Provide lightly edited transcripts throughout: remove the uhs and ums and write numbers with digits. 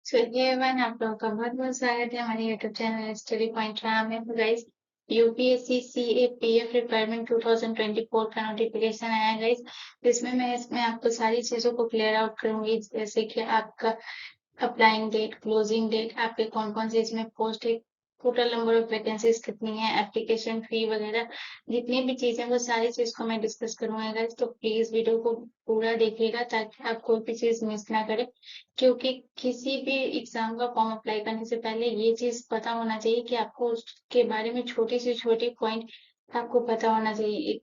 चलिए एवरीवन, आप लोगों का बहुत बहुत स्वागत है हमारे यूट्यूब चैनल स्टडी पॉइंट में। तो गाइस, यूपीएससी सीएपीएफ रिक्वायरमेंट 2024 का नोटिफिकेशन आया है गाइस, जिसमें मैं इसमें आपको सारी चीजों को क्लियर आउट करूंगी, जैसे कि आपका अप्लाइंग डेट, क्लोजिंग डेट, आपके कौन कौन से इसमें पोस्ट है, टोटल नंबर ऑफ वैकेंसीज कितनी है, एप्लीकेशन फी वगैरह जितनी भी चीजें वो सारी चीज को मैं डिस्कस करूंगा गाइस। तो प्लीज वीडियो को पूरा देखिएगा ताकि आप कोई भी चीज मिस ना करें, क्योंकि किसी भी एग्जाम का फॉर्म अप्लाई करने से पहले ये चीज पता होना चाहिए कि आपको उसके बारे में छोटी से छोटी पॉइंट आपको पता होना चाहिए।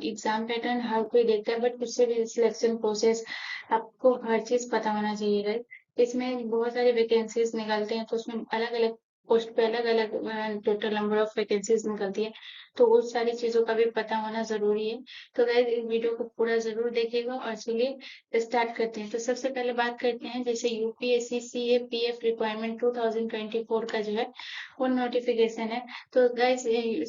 एग्जाम पैटर्न हर कोई देखता है, बट उससे भी सिलेक्शन प्रोसेस आपको हर चीज पता होना चाहिए। इसमें बहुत सारे वैकेंसीज निकलते हैं, तो उसमें अलग अलग पोस्ट पे अलग अलग टोटल नंबर ऑफ वैकेंसीज निकलती है, तो उस सारी चीजों का भी पता होना जरूरी है। तो गाइस, इस वीडियो को पूरा जरूर देखिएगा और चलिए स्टार्ट करते हैं। तो सबसे पहले बात करते हैं, जैसे यूपीएससी सीएपीएफ रिक्वायरमेंट 2024 का जो है वो नोटिफिकेशन है। तो गाइस,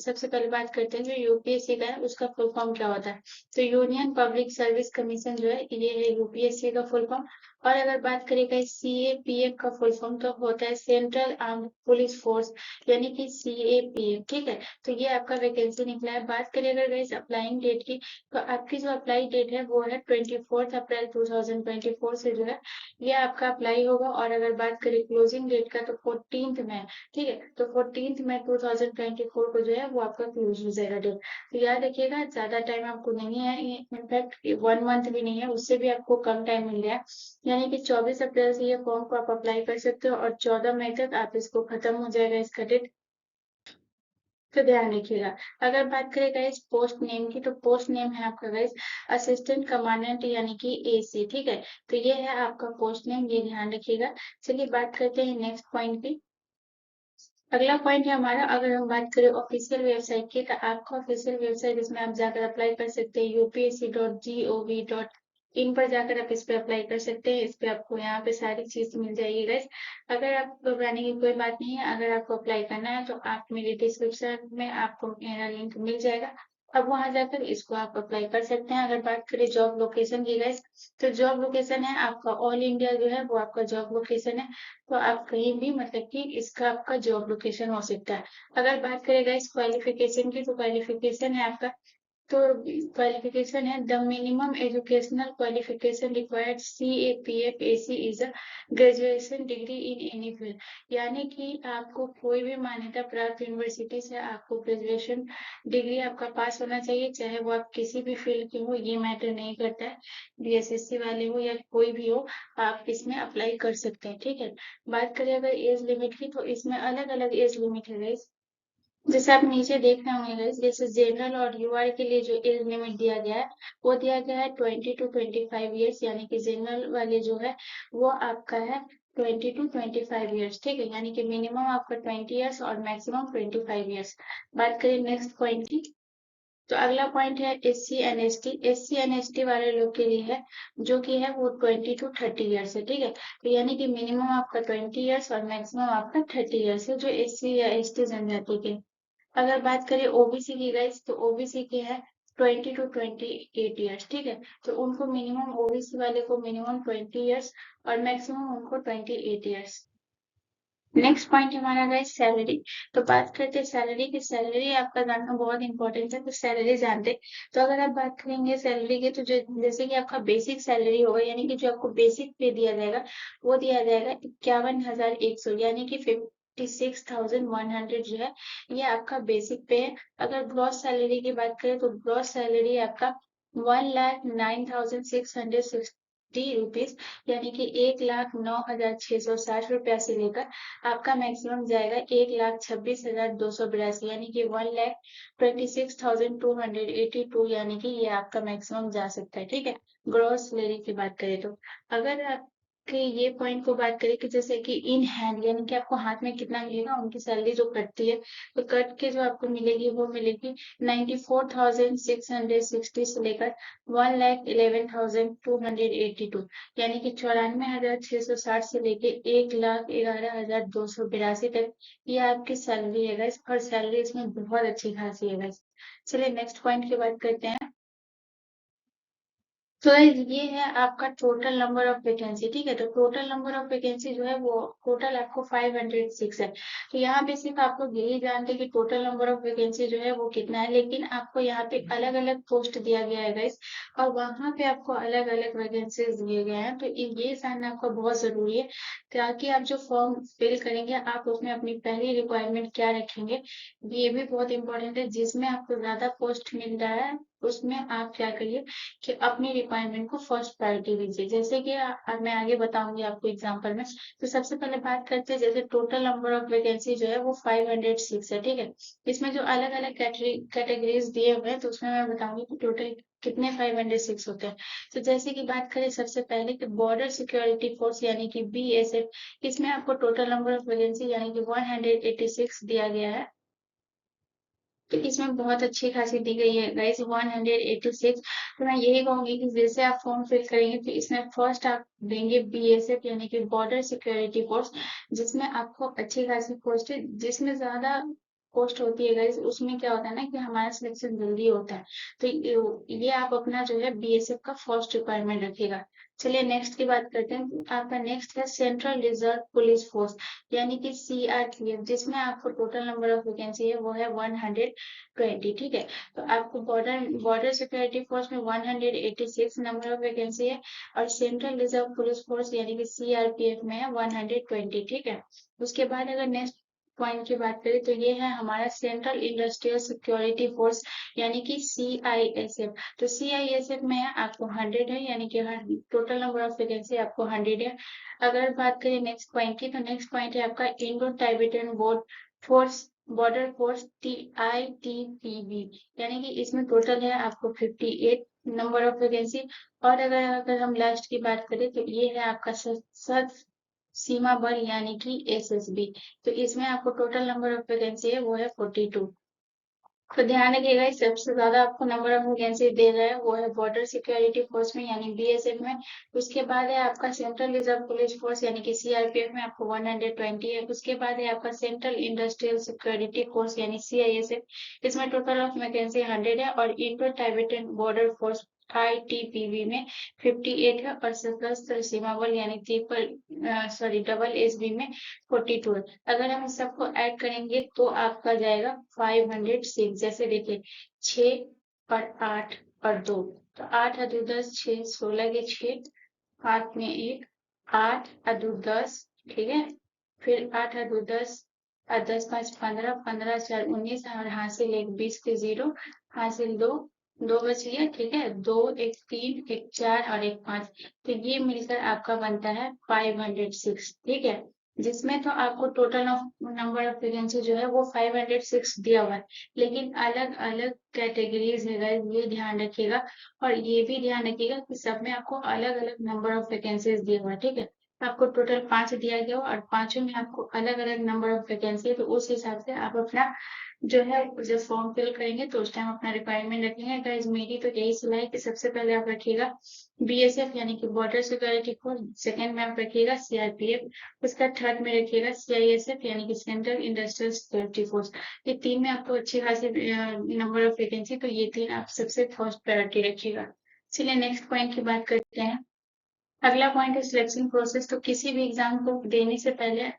सबसे पहले बात करते हैं जो यूपीएससी का है उसका फुल फॉर्म क्या होता है। तो यूनियन पब्लिक सर्विस कमीशन जो है ये है यूपीएससी का फुल फॉर्म। और अगर बात करें सीएपीएफ का फुल फॉर्म तो होता है सेंट्रल आर्म्ड पुलिस फोर्स, यानी कि सीएपीएफ। ठीक है, तो ये आपका वैकेंसी निकला है। बात करें अगर गाइस अप्लाइंग डेट की, तो आपकी जो अप्लाई डेट है वो है 24 अप्रैल 2024 से जो है ये आपका अप्लाई होगा। और अगर बात करें क्लोजिंग डेट का तो 14 मई। ठीक है, तो 14 मई 2024 को जो है वो आपका क्लोज हो जाएगा डेट। तो याद रखिएगा, ज्यादा टाइम आपको नहीं है, इनफैक्ट 1 मंथ भी नहीं है, उससे भी आपको कम टाइम मिल रहा है। यानी कि 24 अप्रैल से ये फॉर्म को आप अप्लाई कर सकते हो और 14 मई तक आप इसको खत्म हो जाएगा इसका डेट। तो ध्यान रखिएगा। अगर बात करें गाइस पोस्ट नेम की, तो पोस्ट नेम है आपका गाइस असिस्टेंट कमांडेंट, यानी कि एसी। ठीक है, तो ये है आपका पोस्ट नेम, ये ध्यान रखिएगा। चलिए बात करते हैं नेक्स्ट पॉइंट की। अगला पॉइंट है हमारा, अगर हम बात करें ऑफिशियल वेबसाइट की, तो आपका ऑफिशियल वेबसाइट इसमें आप जाकर अप्लाई कर सकते हैं, upsc.gov.in पर जाकर आप इस पे अप्लाई कर सकते हैं। इस पे आपको यहाँ पे सारी चीज मिल जाएगी गाइस। अगर आप घबराने की कोई बात नहीं है, अगर आपको अप्लाई करना है तो आप मेरे डिस्क्रिप्शन में आपको मेरा लिंक मिल जाएगा, अब वहां जाकर इसको आप अप्लाई कर सकते हैं। अगर बात करें जॉब लोकेशन की गाइस, तो जॉब लोकेशन है आपका ऑल इंडिया जो है वो आपका जॉब लोकेशन है। तो आप कहीं भी, मतलब कि इसका आपका जॉब लोकेशन हो सकता है। अगर बात करें इस क्वालिफिकेशन की, तो क्वालिफिकेशन है आपका, तो क्वालिफिकेशन है the minimum educational qualification required CAPF AC is a graduation degree in any field, यानी कि आपको कोई भी मान्यता प्राप्त यूनिवर्सिटी से आपको ग्रेजुएशन डिग्री आपका पास होना चाहिए, चाहे वो आप किसी भी फील्ड के हो, ये मैटर नहीं करता है, बीएसएससी वाले हो या कोई भी हो, आप इसमें अप्लाई कर सकते हैं। ठीक है, बात करें अगर एज लिमिट की, तो इसमें अलग अलग एज लिमिट है guys। जैसे आप नीचे देख रहे होंगे guys, जैसे जनरल और यूआर के लिए जो एज लिमिट दिया गया है वो दिया गया है 20 to 25 ईयर्स, यानी कि जनरल वाले जो है वो आपका है 20 to 25 ईयर्स। ठीक है, यानी कि मिनिमम आपका 20 ईयर्स और मैक्सिमम 25 ईयर्स। बात करें नेक्स्ट पॉइंट की, तो अगला पॉइंट है SC N S T. SC N S T वाले लोग के लिए है, जो कि है वो 20 to 30 ईयर्स है। ठीक है, तो यानी कि मिनिमम आपका 20 ईयर्स और मैक्सिमम आपका 30 ईयर्स है, जो एससी या एसटी जनजाति के। अगर बात करें ओबीसी की गाइस, तो ओबीसी के है 20 to 28 ईयर्स। ठीक है, तो उनको मिनिमम, ओबीसी वाले को मिनिमम 20 ईयर्स और मैक्सिमम उनको 28 ईयर्स। नेक्स्ट पॉइंट हमारा गाइस सैलरी। तो बात करते हैं सैलरी की। सैलरी आपका जानना बहुत इंपॉर्टेंट है, तो सैलरी जानते हैं। तो अगर आप बात करेंगे सैलरी की, तो जैसे कि आपका बेसिक सैलरी होगा, यानी कि जो आपको बेसिक पे दिया जाएगा वो दिया जाएगा 51,100, यानी कि 56,100 जो है ये आपका बेसिक पे है। अगर ग्रॉस सैलरी की बात करें, तो ग्रॉस सैलरी आपका 1,09,660 रुपीज, यानी कि 1,09,660 रुपया से लेकर आपका मैक्सिमम जाएगा 1,26,282, यानी कि 1,26,282, यानी कि ये आपका मैक्सिमम जा सकता है। ठीक है, ग्रॉस सैलरी की बात करें तो। अगर आपके ये पॉइंट को बात करें कि जैसे कि इन हैंड, यानी कि आपको हाथ में कितना मिलेगा, उनकी सैलरी जो कटती है, तो कट के जो आपको मिलेगी वो मिलेगी 94,660 से लेकर 1,11,282, यानी कि 94,660 से लेके 1,11,282 तक ये आपकी सैलरी है गाइस। और सैलरी इसमें बहुत अच्छी खासी है गाइस। चलिए नेक्स्ट पॉइंट की बात करते हैं। तो ये है आपका टोटल नंबर ऑफ वैकेंसी, ठीक है। तो टोटल नंबर ऑफ वैकेंसी जो है वो टोटल आपको 506 है। तो यहाँ पे सिर्फ आपको यही जानते हैं कि टोटल नंबर ऑफ वैकेंसी जो है वो कितना है, लेकिन आपको यहाँ पे अलग अलग पोस्ट दिया गया है गाइस, और वहां पे आपको अलग अलग वैकेंसीज दिए गए हैं। तो ये जानना आपका बहुत जरूरी है, ताकि आप जो फॉर्म फिल करेंगे आप उसमें अपनी पहली रिक्वायरमेंट क्या रखेंगे, ये भी बहुत इंपॉर्टेंट है। जिसमें आपको ज्यादा पोस्ट मिल रहा है उसमें आप क्या करिए कि अपनी रिक्वायरमेंट को फर्स्ट प्रायोरिटी दीजिए। जैसे कि मैं आगे बताऊंगी आपको एग्जांपल में। तो सबसे पहले बात करते हैं, जैसे टोटल नंबर ऑफ वैकेंसी जो है वो 506 है, ठीक है। इसमें जो अलग अलग कैटेगरीज दिए हुए हैं तो उसमें मैं बताऊंगी कि टोटल कितने 506 होते हैं। तो जैसे कि बात करें सबसे पहले कि बॉर्डर सिक्योरिटी फोर्स यानी कि BSF, इसमें आपको टोटल नंबर ऑफ वैकेंसी यानी कि 186 दिया गया है। तो इसमें बहुत अच्छी खासी दी गई है गाइस 186। तो मैं यही कहूंगी कि जैसे आप फॉर्म फिल करेंगे तो इसमें फर्स्ट आप देंगे BSF यानी कि बॉर्डर सिक्योरिटी फोर्स, जिसमें आपको अच्छी खासी पोस्ट है। जिसमें ज्यादा पोस्ट होती है गाइस उसमें क्या होता है ना कि हमारा सिलेक्शन जल्दी होता है। तो ये आप अपना जो है BSF का फर्स्ट रिक्वायरमेंट रखिएगा। चलिए नेक्स्ट की बात करते हैं। आपका नेक्स्ट है सेंट्रल रिजर्व पुलिस फोर्स यानी कि CRPF, जिसमें आपको टोटल नंबर ऑफ वैकेंसी है वो है 120, ठीक है। तो आपको बॉर्डर बॉर्डर सिक्योरिटी फोर्स में 186 नंबर ऑफ वैकेंसी है, और सेंट्रल रिजर्व पुलिस फोर्स यानी कि CRPF में है 120, ठीक है। उसके बाद अगर नेक्स्ट पॉइंट की बात करें तो ये है हमारा सेंट्रल इंडस्ट्रियल सिक्योरिटी फोर्स यानी कि CISF। तो CISF में आपको 100 है, यानी कि टोटल नंबर ऑफ वैकेंसी आपको 100 है। अगर बात करें नेक्स्ट पॉइंट की, तो नेक्स्ट पॉइंट है आपका Indo Tibetan board force border force TITPB, यानी कि इसमें टोटल है आपको 58 नंबर ऑफ वैकेंसी। और अगर अगर हम लास्ट की बात करें तो ये है आपका सशस्त्र सीमा बल यानी कि SSB। तो इसमें आपको टोटल नंबर ऑफ वैकेंसी है वो है 42। तो ध्यान रखिएगा इस सबसे ज्यादा आपको नंबर ऑफ वैकेंसी दे रहा है वो है बॉर्डर सिक्योरिटी फोर्स में यानी BSF में। उसके बाद है आपका सेंट्रल रिजर्व पुलिस फोर्स यानी कि CRPF में आपको 120 है। उसके बाद है आपका सेंट्रल इंडस्ट्रियल सिक्योरिटी फोर्स यानी CISF, इसमें टोटल ऑफ वैकेंसी 100 है। और इंडो टाइबेटियन बॉर्डर फोर्स ITPB में 58 है, और सशस्त्र सीमा बल यानी डबल SB में 42 है। अगर हम इस सबको ऐड करेंगे तो आपका जाएगा 506। जैसे देखिए 6 और 8 और 2, तो 8 और 2 10, 6 16 के 6, हाथ में एक, 8 और 2 10, ठीक है। फिर 8 और 2 10 और 10 5 15, 15 4 19, और हासिल एक 20 के 0, हासिल 2, 2 बच गया, ठीक है। 2 एक 3 एक 4 और एक 5, तो ये मिलकर आपका बनता है 506, ठीक है। जिसमें तो आपको total of number of vacancy जो है वो 506 दिया हुआ है, लेकिन अलग अलग कैटेगरीज है guys, ये ध्यान रखिएगा। और ये भी ध्यान रखिएगा कि सब में आपको अलग अलग नंबर ऑफ वैकेंसीज दिए हुआ है, ठीक है। आपको टोटल 5 दिया गया हो और पांचों में आपको अलग अलग नंबर ऑफ वैकेंसी है, तो उस हिसाब से आप अपना जो है जब फॉर्म फिल करेंगे तो उस टाइम अपना रिक्वायरमेंट रखेंगे। गाइस मेरी तो यही सलाह है कि सबसे पहले आप रखिएगा BSF यानी कि बॉर्डर सिक्योरिटी फोर्स, सेकंड में आप रखिएगा CRPF, उसका थर्ड में रखिएगा CISF यानी कि सेंट्रल इंडस्ट्रियल सिक्योरिटी फोर्स। ये तीन में आपको अच्छी खासी नंबर ऑफ वैकेंसी, तो ये तीन आप सबसे फर्स्ट प्रायोरिटी रखिएगा। चलिए नेक्स्ट पॉइंट की बात करते हैं। अगला पॉइंट है सिलेक्शन प्रोसेस। तो किसी भी एग्जाम को देने से पहले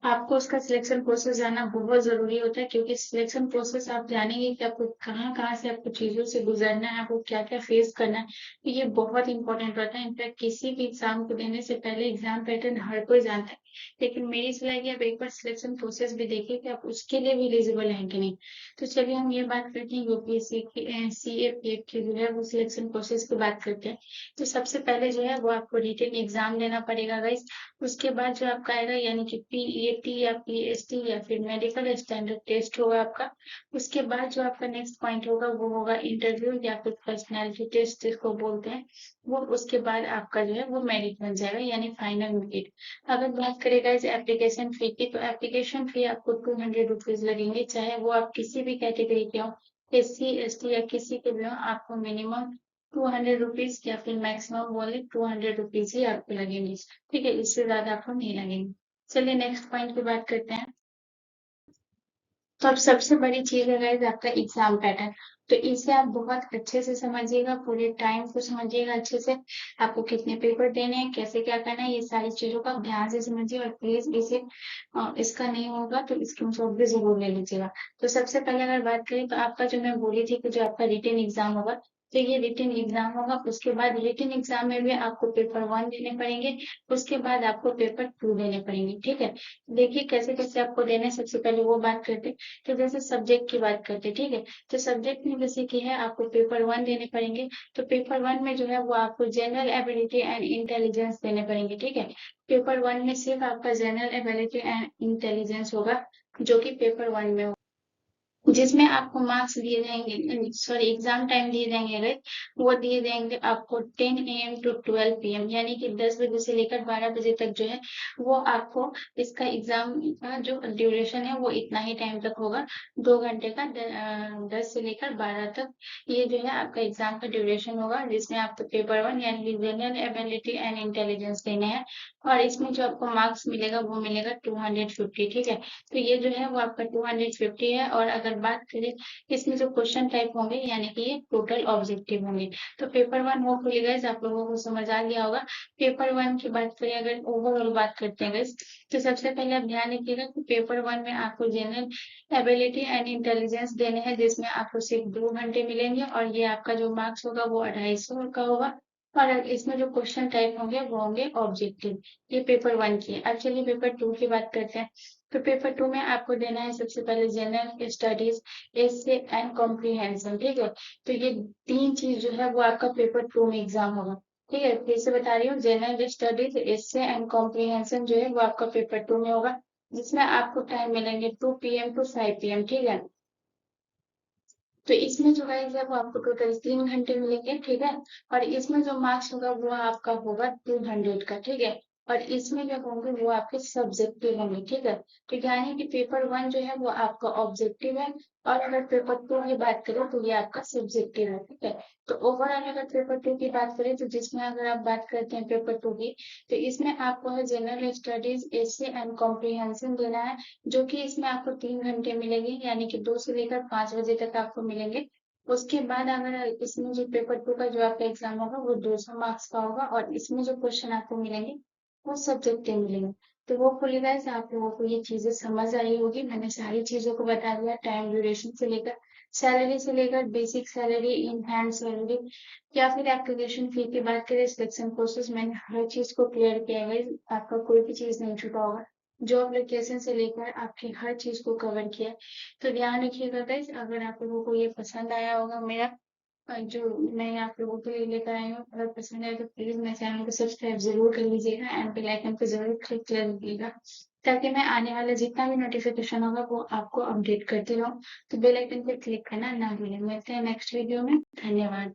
आपको उसका सिलेक्शन प्रोसेस जानना बहुत जरूरी होता है, क्योंकि सिलेक्शन प्रोसेस आप जानेंगे कि आपको कहाँ कहाँ से आपको चीजों से गुजरना है, आपको क्या क्या फेस करना है। तो ये बहुत इंपॉर्टेंट होता है। इनफैक्ट किसी भी एग्जाम को देने से पहले एग्जाम पैटर्न हर कोई जानता है, लेकिन मेरी सलाह है कि आप एक बार सिलेक्शन प्रोसेस भी देखिए कि आप उसके लिए भी एलिजिबल हैं कि नहीं। तो चलिए हम ये बात करते हैं UPSC की CAPF की जो है वो सिलेक्शन प्रोसेस की बात करते हैं। तो सबसे पहले जो है वो आपको रिटन एग्जाम देना पड़ेगा गाइस। उसके बाद जो आपका आएगा यानी कि PAT या PST या फिर मेडिकल स्टैंडर्ड टेस्ट होगा आपका। उसके बाद जो आपका नेक्स्ट पॉइंट होगा वो होगा इंटरव्यू या फिर पर्सनैलिटी टेस्ट जिसको बोलते हैं वो। उसके बाद आपका जो है वो मेरिट बन जाएगा यानी फाइनल मेरिट। अगर बात करेगा इस एप्लीकेशन फी की, तो एप्लीकेशन फी आपको 200 रुपीज लगेंगे, चाहे वो आप किसी भी कैटेगरी के हो, SC ST या किसी के भी हो, आपको मिनिमम 200 रुपीज या फिर मैक्सिमम बोले 200 रुपीज ही आपको लगेंगे, ठीक है। इससे ज्यादा आपको नहीं लगेंगे। चलिए नेक्स्ट पॉइंट की बात करते हैं। तो अब सबसे बड़ी चीज़ है गाइस आपका एग्ज़ाम पैटर्न। तो इसे आप बहुत अच्छे से समझिएगा, पूरे टाइम को समझिएगा अच्छे से। आपको कितने पेपर देने हैं, कैसे क्या करना है, ये सारी चीज़ों को आप ध्यान से समझिए और प्लीज़ इसे इसका नहीं होगा तो स्क्रीनशॉट भी ज़रूर ले लीजिएगा। तो सबसे पहले अगर बात करें तो आपका जो मैं बोली थी कि जो आपका रिटन एग्ज़ाम होगा, तो ये रिटन एग्ज़ाम होगा। उसके बाद रिटन एग्ज़ाम में भी आपको पेपर 1 देने पड़ेंगे, उसके बाद आपको पेपर 2 देने पड़ेंगे, ठीक है? देखिए कैसे-कैसे आपको देने हैं, सबसे पहले वो बात करते हैं। तो जैसे सब्जेक्ट की बात करते हैं, ठीक है? तो सब्जेक्ट में जैसे कि है आपको पेपर 1 देने पड़ेंगे, तो पेपर 1 में जो है वो आपको जनरल एबिलिटी एंड इंटेलिजेंस देने पड़ेंगे, ठीक है? पेपर 1 में सिर्फ आपका जनरल एबिलिटी एंड इंटेलिजेंस होगा, जो कि पेपर 1 में जिसमें आपको मार्क्स दिए जाएंगे, सॉरी एग्जाम टाइम दिए जाएंगे अगर, वो दिए जाएंगे आपको 10 AM टू 12 PM, यानी कि 10 बजे से लेकर 12 बजे तक जो है वो आपको इसका एग्जाम का जो ड्यूरेशन है वो इतना ही टाइम तक होगा, 2 घंटे का 10 से लेकर 12 तक ये जो है आपका एग्जाम का ड्यूरेशन होगा, जिसमें आपको पेपर 1 यानी कि जनरल एबिलिटी एंड इंटेलिजेंस देने हैं। और इसमें जो आपको मार्क्स मिलेगा वो मिलेगा 250, ठीक है? तो ये जो है वो आपका 250 है। और अगर बात करें इसमें जो क्वेश्चन टाइप होंगे यानी कि ये टोटल ऑब्जेक्टिव होंगे। तो पेपर 1 होपफुली गाइस आप लोगों को समझ आ गया होगा। पेपर 1 की बात करें, अगर ओवरऑल बात करते हैं गाइस, तो सबसे पहले आप ध्यान रखिएगा कि पेपर 1 में आपको जनरल एबिलिटी एंड इंटेलिजेंस देने हैं, जिसमें आपको सिर्फ 2 घंटे मिलेंगे और ये आपका जो मार्क्स होगा वो 250 का होगा। और इसमें जो क्वेश्चन टाइप होंगे वो होंगे ऑब्जेक्टिव। ये पेपर 1 की है। अब चलिए पेपर 2 की बात करते हैं। तो पेपर 2 में आपको देना है सबसे पहले general studies, essay and comprehension, ठीक है? तो ये 3 चीज जो है वो आपका पेपर 2 में एग्जाम होगा, ठीक है? फिर से बता रही हूँ, general studies, essay and comprehension जो है वो आपका पेपर 2 में होगा, जिसमें आपको टाइम मिलेंगे 2 PM टू 5 PM, ठीक है? तो इसमें जो गाइस है वो आपको टोटल 3 घंटे मिलेंगे, ठीक है? और इसमें जो मार्क्स होगा वो आपका होगा 200 का, ठीक है? और इसमें जो होंगे वो आपके सब्जेक्टिव होंगे, ठीक है? तो यानी कि पेपर 1 जो है वो आपका ऑब्जेक्टिव है, और अगर पेपर 2 की बात करें तो ये आपका सब्जेक्टिव है, ठीक है? तो ओवरऑल अगर पेपर 2 की बात करें तो जिसमें अगर आप बात करते हैं पेपर 2 की, तो इसमें आपको है general studies, essay and comprehension देना है, जो कि इसमें आपको 3 घंटे मिलेंगे, यानी कि 2 से लेकर 5 बजे तक आपको मिलेंगे। उसके बाद अगर इसमें जो पेपर 2 का जो आपका एग्जाम होगा वो 200 मार्क्स का होगा, और इसमें जो क्वेश्चन आपको मिलेंगे वो सब्जेक्टिव मिलेंगे। तो वो फुली गाइस आप लोगों को ये चीजें समझ आई होगी, मैंने सारी चीजों को बता दिया, टाइम ड्यूरेशन से लेकर सैलरी से लेकर basic salary, in hand salary, या फिर एप्लीकेशन फी की बात करें, सिलेक्शन प्रोसेस, मैंने हर चीज को क्लियर किया है guys, आपका कोई भी चीज नहीं छूटा होगा। जॉब लोकेशन से लेकर आपकी हर चीज को कवर किया है। तो ध्यान रखिएगा गाइस, अगर आप लोगों को ये पसंद आया होगा मेरा जो मैं आप लोगों के लिए लेकर आई हूँ, अगर पसंद आए तो प्लीज मेरे चैनल को सब्सक्राइब जरूर कर लीजिएगा एंड बेल आइकन को जरूर क्लिक कर लीजिएगा, ताकि मैं आने वाला जितना भी नोटिफिकेशन होगा वो आपको अपडेट करती रहूँ। तो बेल आइकन पर क्लिक करना ना भूलें। मिलते हैं नेक्स्ट वीडियो में। धन्यवाद।